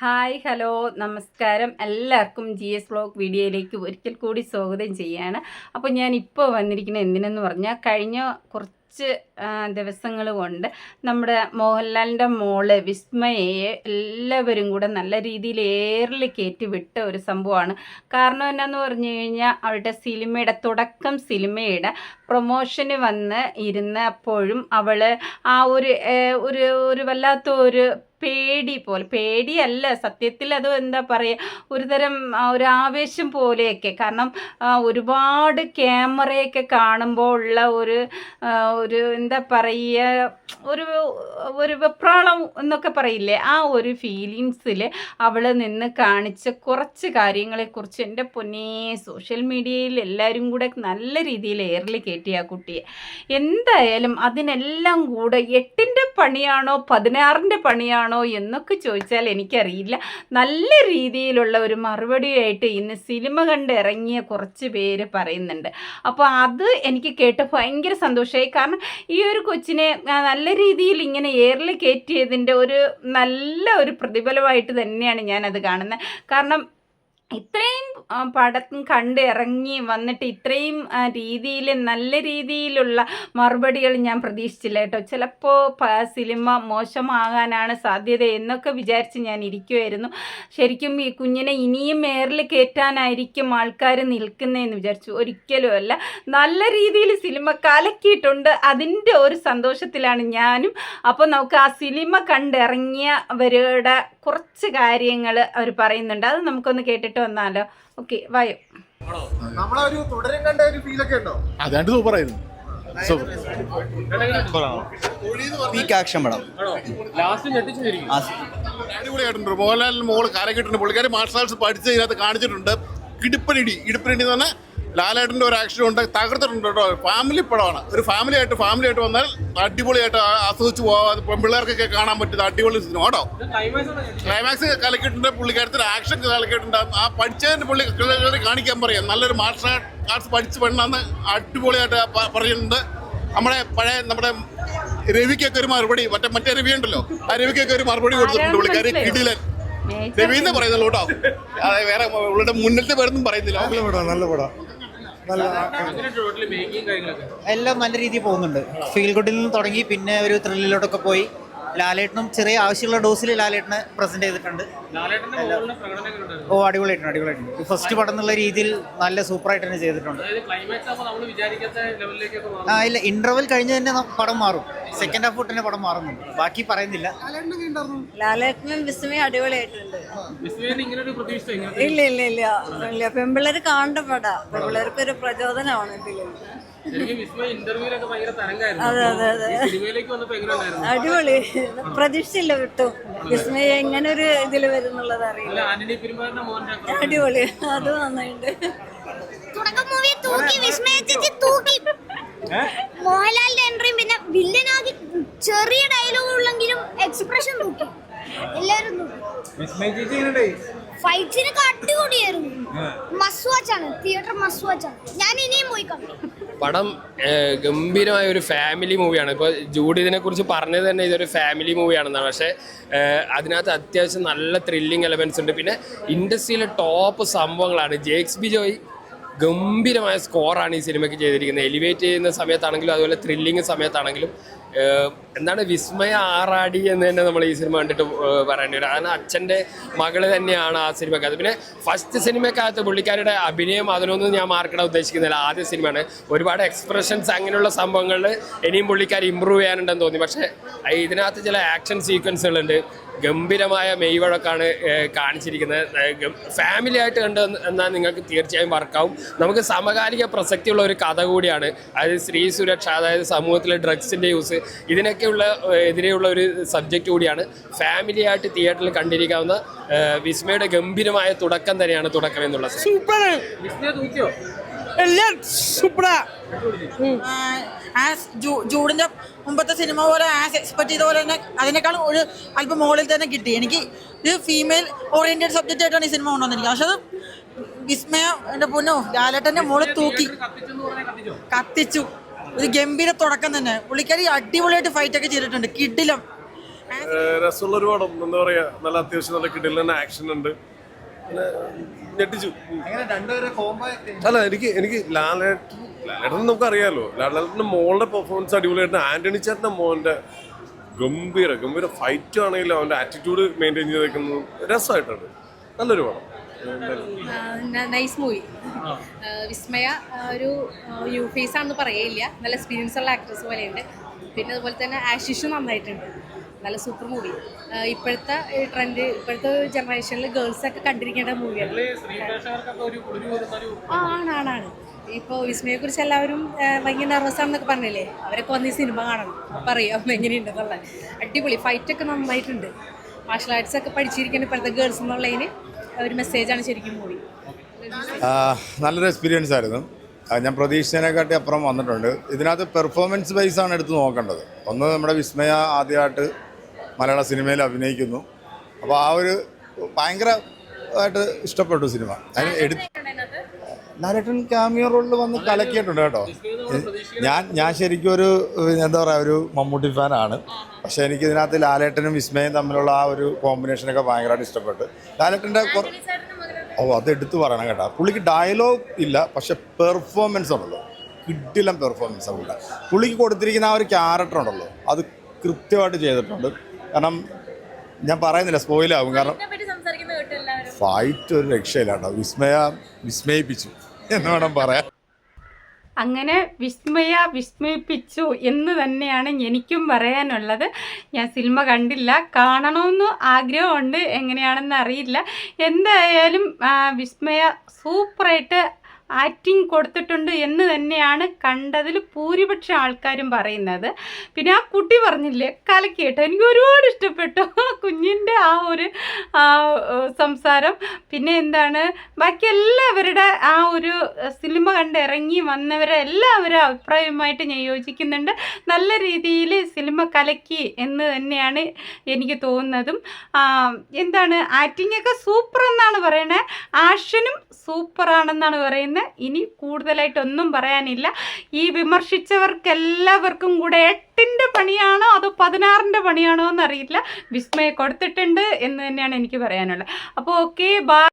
Hi hello നമസ്കാരം എല്ലാവർക്കും GS vlog വീഡിയോയിലേക്ക് ഒരിക്കൽ കൂടി സ്വാഗതം ചെയ്യാണ്. അപ്പോൾ ഞാൻ ഇപ്പോൾ വന്നിരിക്കുന്നത് എന്തിനെന്ന് പറഞ്ഞാൽ കഴിഞ്ഞ കുറച്ച് ദിവസങ്ങൾ കൊണ്ട് നമ്മുടെ മോഹൻലാലിൻ്റെ മോള് വിസ്മയയെ എല്ലാവരും കൂടെ നല്ല രീതിയിൽ ഏറിൽ കയറ്റി വിട്ട ഒരു സംഭവമാണ്. കാരണം എന്നാന്ന് പറഞ്ഞു കഴിഞ്ഞാൽ അവളുടെ സിനിമയുടെ പ്രൊമോഷന് വന്ന് ഇരുന്നപ്പോഴും അവൾ ആ ഒരു വല്ലാത്ത ഒരു പേടിയല്ല സത്യത്തിൽ, അത് എന്താ പറയുക, ഒരു തരം ഒരു ആവേശം പോലെയൊക്കെ. കാരണം ഒരുപാട് ക്യാമറയൊക്കെ കാണുമ്പോൾ ഉള്ള ഒരു എന്താ പറയുക, ഒരു വെപ്രാളം എന്നൊക്കെ പറയില്ലേ, ആ ഒരു ഫീലിങ്സിൽ അവൾ നിന്ന് കാണിച്ച കുറച്ച് കാര്യങ്ങളെക്കുറിച്ച് എൻ്റെ പൊന്നേ സോഷ്യൽ മീഡിയയിൽ എല്ലാവരും കൂടെ നല്ല രീതിയിൽ ഏറിൽ കയറ്റി ആ കുട്ടിയെ. എന്തായാലും അതിനെല്ലാം കൂടെ 8ൻ്റെ പണിയാണോ 16ൻ്റെ പണിയാണോ എന്നൊക്കെ ചോദിച്ചാൽ എനിക്കറിയില്ല. നല്ല രീതിയിലുള്ള ഒരു മറുപടിയായിട്ട് ഇന്ന് സിനിമ കണ്ട് ഇറങ്ങിയ കുറച്ച് പേര് പറയുന്നുണ്ട്. അപ്പോൾ അത് എനിക്ക് കേട്ട് ഭയങ്കര സന്തോഷമായി. കാരണം ഈ ഒരു കൊച്ചിനെ നല്ല രീതിയിൽ ഇങ്ങനെ എയറിൽ കയറ്റിയതിൻ്റെ നല്ല ഒരു പ്രതിഫലമായിട്ട് തന്നെയാണ് ഞാനത് കാണുന്നത്. കാരണം ഇത്രയും പടം കണ്ട് ഇറങ്ങി വന്നിട്ട് ഇത്രയും രീതിയിൽ നല്ല രീതിയിലുള്ള മറുപടികൾ ഞാൻ പ്രതീക്ഷിച്ചില്ല കേട്ടോ. ചിലപ്പോൾ സിനിമ മോശമാകാനാണ് സാധ്യത എന്നൊക്കെ വിചാരിച്ച് ഞാൻ ഇരിക്കുമായിരുന്നു. ശരിക്കും ഈ കുഞ്ഞിനെ ഇനിയും എയറിൽ കയറ്റാനായിരിക്കും ആൾക്കാർ നിൽക്കുന്നതെന്ന് വിചാരിച്ചു. ഒരിക്കലും അല്ല, നല്ല രീതിയിൽ സിനിമ കലക്കിയിട്ടുണ്ട്. അതിൻ്റെ ഒരു സന്തോഷത്തിലാണ് ഞാനും. അപ്പോൾ നമുക്ക് ആ സിനിമ കണ്ടിറങ്ങിയവരുടെ കുറച്ച് കാര്യങ്ങൾ അവർ പറയുന്നുണ്ട്, അത് നമുക്കൊന്ന് കേട്ടിട്ട് വന്നാലോ. ഓക്കെ, വായോ. നമ്മളൊരു തുടരും കണ്ട ഒരു ഫീലൊക്കെ ഉണ്ടോ? അതാണ്ട് സൂപ്പറായിരുന്നു. അടിപൊളിയായിട്ടുണ്ട്. മോഹൻലാലിന് മോള് കാലഘട്ടമുണ്ട്. പുള്ളിക്കാരി മാർഷൽ ആർട്സ് പഠിച്ച് ഇതിനകത്ത് കാണിച്ചിട്ടുണ്ട്. ഇടുപ്പനിടി എന്ന് പറഞ്ഞാൽ ലാലേട്ടൻ്റെ ഒരു ആക്ഷൻ ഉണ്ട്, തകർത്തിട്ടുണ്ട് കേട്ടോ. ഫാമിലി പടമാണ്. ഒരു ഫാമിലിയായിട്ട് വന്നാൽ അടിപൊളിയായിട്ട് ആസ്വദിച്ച് പോകാം. പെൺപിള്ളേർക്കൊക്കെ കാണാൻ പറ്റുന്ന അടിപൊളി സിനിമ കേട്ടോ. ക്ലൈമാക്സ് കലക്കിയിട്ടുണ്ട്, പുള്ളിക്കാരത്തിന് ആക്ഷൻ കലക്കിയിട്ടുണ്ട്. ആ പഠിച്ചതിന് പുള്ളി കാണിക്കാൻ പറയാം. നല്ലൊരു മാർഷൽ ആർട്സ് പഠിച്ച് പെണ്ണാന്ന് അടിപൊളിയായിട്ട് പറയുന്നുണ്ട്. നമ്മുടെ രവിക്കൊക്കെ ഒരു മറുപടി, മറ്റേ രവി ഉണ്ടല്ലോ, ആ രവിക്കൊക്കെ ഒരു മറുപടി കൊടുത്തിട്ടുണ്ട് പുള്ളിക്കാരി. കിടിലൻ രവി എന്ന് പറയുന്നുള്ളൂ കേട്ടോ. അതെ, വേറെ ഉള്ളുടെ മുന്നിലത്തെ പേരൊന്നും പറയുന്നില്ല. നല്ല പടം എല്ലാം നല്ല രീതിയിൽ പോകുന്നുണ്ട്. ഫീൽ ഗുഡിൽ നിന്ന് തുടങ്ങി പിന്നെ ഒരു ത്രില്ലിലോട്ടൊക്കെ പോയി. ലാലേട്ടനും ചെറിയ ആവശ്യമുള്ള ഡോസിൽ ലാലേട്ടനെ പ്രസന്റ് ചെയ്തിട്ടുണ്ട്. അടിപൊളിയായിട്ടുണ്ട്. ഫസ്റ്റ് പടം എന്നുള്ള രീതിയിൽ നല്ല സൂപ്പറായിട്ട് തന്നെ ചെയ്തിട്ടുണ്ട്. ഇല്ല, ഇന്റർവെൽ കഴിഞ്ഞ് തന്നെ പടം മാറും. സെക്കൻഡ് ഹാഫ് തൊട്ട് തന്നെ പടം മാറുന്നുണ്ട്. ബാക്കി പറയുന്നില്ല. ലാലേട്ടനും വിസ്മയും അടിപൊളിയായിട്ടുണ്ട്. ഇല്ല, പെമ്പിള്ളേര് കാണേണ്ട പടാ. പെമ്പിള്ളേർക്ക് ഒരു പ്രചോദനമാണ് ഇതില്. അതെ, അടിപൊളി. പ്രതീക്ഷിച്ചില്ല വിട്ടു വിസ്മയ എങ്ങനെ ഒരു ഇതിൽ വരുന്നുള്ളത് അറിയില്ല. അടിപൊളി, അത് നന്നായിട്ട്. മോഹൻലാലിന്റെ എൻട്രിയും പിന്നെ വില്ലനാകി ചെറിയ ഡയലോഗ് ഉള്ളെങ്കിലും എക്സ്പ്രഷൻ നോക്കി എല്ലാവരും ഫൈറ്റ്സിനൊക്കെ അടിപൊളിയായിരുന്നു. മസ്റ്റ് വാച്ചാണ്, തിയേറ്റർ മസ്റ്റ് വാച്ചാണ്. ഞാൻ ഇനിയും പോയി കണ്ടു. പടം ഗംഭീരമായ ഒരു ഫാമിലി മൂവിയാണ്. ഇപ്പോൾ ജൂഡ് ഇതിനെക്കുറിച്ച് പറഞ്ഞത് തന്നെ ഇതൊരു ഫാമിലി മൂവിയാണെന്നാണ്. പക്ഷേ അതിനകത്ത് അത്യാവശ്യം നല്ല ത്രില്ലിങ് എലമെൻറ്റ്സ് ഉണ്ട്. പിന്നെ ഇൻഡസ്ട്രിയിലെ ടോപ്പ് സംഭവങ്ങളാണ്. ജേക്സ് ബിജോയ് ഗംഭീരമായ സ്കോറാണ് ഈ സിനിമയ്ക്ക് ചെയ്തിരിക്കുന്നത്. എലിവേറ്റ് ചെയ്യുന്ന സമയത്താണെങ്കിലും അതുപോലെ ത്രില്ലിങ് സമയത്താണെങ്കിലും. എന്താണ് വിസ്മയ ആറാടി എന്ന് തന്നെ നമ്മൾ ഈ സിനിമ കണ്ടിട്ട് പറയേണ്ടി വരും. കാരണം അച്ഛൻ്റെ മകള് തന്നെയാണ് ആ സിനിമക്കകത്ത്. പിന്നെ ഫസ്റ്റ് സിനിമക്കകത്ത് പുള്ളിക്കാരുടെ അഭിനയം അതിനൊന്നും ഞാൻ മാർക്കിടാൻ ഉദ്ദേശിക്കുന്നില്ല. ആദ്യ സിനിമയാണ്. ഒരുപാട് എക്സ്പ്രഷൻസ് അങ്ങനെയുള്ള സംഭവങ്ങളിൽ ഇനിയും പുള്ളിക്കാർ ഇമ്പ്രൂവ് ചെയ്യാനുണ്ടെന്ന് തോന്നി. പക്ഷേ ഇതിനകത്ത് ചില ആക്ഷൻ സീക്വൻസുകളുണ്ട്. ഗംഭീരമായ മെയ്വഴക്കാണ് കാണിച്ചിരിക്കുന്നത്. ഫാമിലി ആയിട്ട് കണ്ട് എന്നാൽ നിങ്ങൾക്ക് തീർച്ചയായും വർക്കാവും. നമുക്ക് സമകാലിക പ്രസക്തിയുള്ള ഒരു കഥ കൂടിയാണ്. അതായത് സ്ത്രീ സുരക്ഷ, അതായത് സമൂഹത്തിലെ ഡ്രഗ്സിൻ്റെ യൂസ്, ഇതിനൊക്കെയുള്ള എതിരെയുള്ള ഒരു സബ്ജക്റ്റ് കൂടിയാണ്. ഫാമിലി ആയിട്ട് തിയേറ്ററിൽ കണ്ടിരിക്കാവുന്ന വിസ്മയുടെ ഗംഭീരമായ തുടക്കം തന്നെയാണ് തുടക്കം എന്നുള്ളത്. ജൂഡിന്റെ മുമ്പത്തെ സിനിമ പോലെ ആസ് എക്സ്പെക്ട് ചെയ്ത പോലെ തന്നെ അതിനേക്കാളും ഒരു അല്പം മുകളിൽ തന്നെ കിട്ടി. എനിക്ക് ഇത് ഫീമെയിൽ ഓറിയന്റഡ് സബ്ജക്റ്റ് ആയിട്ടാണ് ഈ സിനിമ കൊണ്ടുവന്നിരിക്കുന്നത്. പക്ഷെ അത് വിസ്മയ എൻ്റെ പൊന്നോ ലാലേട്ടൻ്റെ മോള് തൂക്കി കത്തിച്ചു. ഒരു ഗംഭീര തുടക്കം തന്നെ. പുള്ളിക്കാരി അടിപൊളിയായിട്ട് ഫൈറ്റൊക്കെ ചെയ്തിട്ടുണ്ട്. കിടിലം. രസമുള്ളൊരു പടം. എന്താ പറയാ, നല്ല അത്യാവശ്യം നല്ല കിടിലൻ ആക്ഷൻ ഉണ്ട്. പിന്നെ ഞെട്ടിച്ചു. അല്ല, എനിക്ക് ലാലേട്ടൻ നമുക്ക് അറിയാലോ. ലാലേട്ടന്റെ മോളുടെ പെർഫോമൻസ് അടിപൊളിയായിട്ട്. ആന്റണി ചേട്ടന്റെ മോന്റെ ഗംഭീര ഫൈറ്റ് ആണെങ്കിലും അവന്റെ ആറ്റിറ്റ്യൂഡ് മെയിൻറ്റെയിൻ ചെയ്തേക്കുന്നത് രസമായിട്ടുണ്ട്. നല്ലൊരു പടം. Nice movie. വിസ്മയ ഒരു യു ഫേസ് ആണെന്ന് പറയില്ല, നല്ല എക്സ്പീരിയൻസ് ഉള്ള ആക്ട്രസ് പോലെയുണ്ട്. പിന്നെ അതുപോലെ തന്നെ ആഷിഷും നന്നായിട്ടുണ്ട്. നല്ല സൂപ്പർ മൂവി. ഇപ്പോഴത്തെ ട്രെൻഡ്, ഇപ്പോഴത്തെ ജനറേഷനിൽ ഗേൾസൊക്കെ കണ്ടിരിക്കേണ്ട മൂവിയാണ്. ആണ്. ഇപ്പോൾ വിസ്മയെക്കുറിച്ച് എല്ലാവരും ഭയങ്കര നെർവസ് ആണെന്നൊക്കെ പറഞ്ഞില്ലേ, അവരൊക്കെ വന്ന് ഈ സിനിമ കാണണം, അപ്പം അറിയാം എങ്ങനെയുണ്ടെന്നുള്ള. അടിപൊളി ഫൈറ്റൊക്കെ നന്നായിട്ടുണ്ട്. മാർഷൽ ആർട്സ് ഒക്കെ പഠിച്ചിരിക്കുന്ന ഇപ്പോഴത്തെ ഗേൾസ് എന്നുള്ളതിന് ഒരു മെസ്സേജാണ് ശരിക്കും മൂവി. നല്ലൊരു എക്സ്പീരിയൻസ് ആയിരുന്നു. ഞാൻ പ്രതീക്ഷിച്ചതിനെക്കാട്ടി അപ്പുറം വന്നിട്ടുണ്ട്. ഇതിനകത്ത് പെർഫോമൻസ് ബേസാണ് എടുത്ത് നോക്കേണ്ടത്. ഒന്ന്, നമ്മുടെ വിസ്മയ ആദ്യമായിട്ട് മലയാള സിനിമയിൽ അഭിനയിക്കുന്നു. അപ്പോൾ ആ ഒരു ഭയങ്കരമായിട്ട് ഇഷ്ടപ്പെട്ടു സിനിമ. അതിന് ലാലേട്ടൻ ക്യാമിയോ റോളിൽ വന്ന് കലക്കിയിട്ടുണ്ട് കേട്ടോ. ഞാൻ ശരിക്കും ഒരു എന്താ പറയുക, ഒരു മമ്മൂട്ടി ഫാനാണ്. പക്ഷേ എനിക്ക് ഇതിനകത്ത് ലാലേട്ടനും വിസ്മയും തമ്മിലുള്ള ആ ഒരു കോമ്പിനേഷനൊക്കെ ഭയങ്കരമായിട്ട് ഇഷ്ടപ്പെട്ടു. ലാലേട്ടൻ്റെ അത് എടുത്തു പറയണം കേട്ടോ. പുള്ളിക്ക് ഡയലോഗ് ഇല്ല, പക്ഷെ പെർഫോമൻസ് ഉണ്ടല്ലോ, കിടിലൻ പെർഫോമൻസ് ആണ്. പുള്ളിക്ക് കൊടുത്തിരിക്കുന്ന ആ ഒരു ക്യാരക്ടർ ഉണ്ടല്ലോ, അത് കൃത്യമായിട്ട് ചെയ്തിട്ടുണ്ട്. കാരണം ഞാൻ പറയുന്നില്ല, സ്പോയിലാവും. കാരണം ഫൈറ്റ് ഒരു രക്ഷയില്ല കേട്ടോ. വിസ്മയിപ്പിച്ചു എന്ന് വേണം പറയാൻ. അങ്ങനെ വിസ്മയിപ്പിച്ചു എന്ന് തന്നെയാണ് എനിക്കും പറയാനുള്ളത്. ഞാൻ സിനിമ കണ്ടില്ല, കാണണമെന്ന് ആഗ്രഹമുണ്ട്, എങ്ങനെയാണെന്ന് അറിയില്ല. എന്തായാലും വിസ്മയ സൂപ്പറായിട്ട് ആക്ടിങ് കൊടുത്തിട്ടുണ്ട് എന്ന് തന്നെയാണ് കണ്ടതിൽ ഭൂരിപക്ഷം ആൾക്കാരും പറയുന്നത്. പിന്നെ ആ കുട്ടി പറഞ്ഞില്ലേ, കലക്കിയിട്ട് എനിക്ക് ഒരുപാട് ഇഷ്ടപ്പെട്ടു കുഞ്ഞിൻ്റെ ആ ഒരു സംസാരം. പിന്നെ എന്താണ്, ബാക്കി എല്ലാവരുടെ ആ ഒരു സിനിമ കണ്ട് ഇറങ്ങി വന്നവരെ എല്ലാവരും അഭിപ്രായവുമായിട്ട് ഞാൻ യോജിക്കുന്നുണ്ട്. നല്ല രീതിയിൽ സിനിമ കലക്കി എന്ന് തന്നെയാണ് എനിക്ക് തോന്നുന്നതും. എന്താണ്, ആക്ടിങ്ങൊക്കെ സൂപ്പർ എന്നാണ് പറയണത്, ആക്ഷനും സൂപ്പറാണെന്നാണ് പറയുന്നത്. ഇനി കൂടുതലായിട്ടൊന്നും പറയാനില്ല. ഈ വിമർശിച്ചവർക്കെല്ലാവർക്കും കൂടെ 8ൻ്റെ പണിയാണോ അതോ 16ൻ്റെ പണിയാണോ എന്നറിയില്ല. വിസ്മയ കൊടുത്തിട്ടുണ്ട് എന്ന് തന്നെയാണ് എനിക്ക് പറയാനുള്ളത്. അപ്പോൾ ഓക്കെ, ബൈ.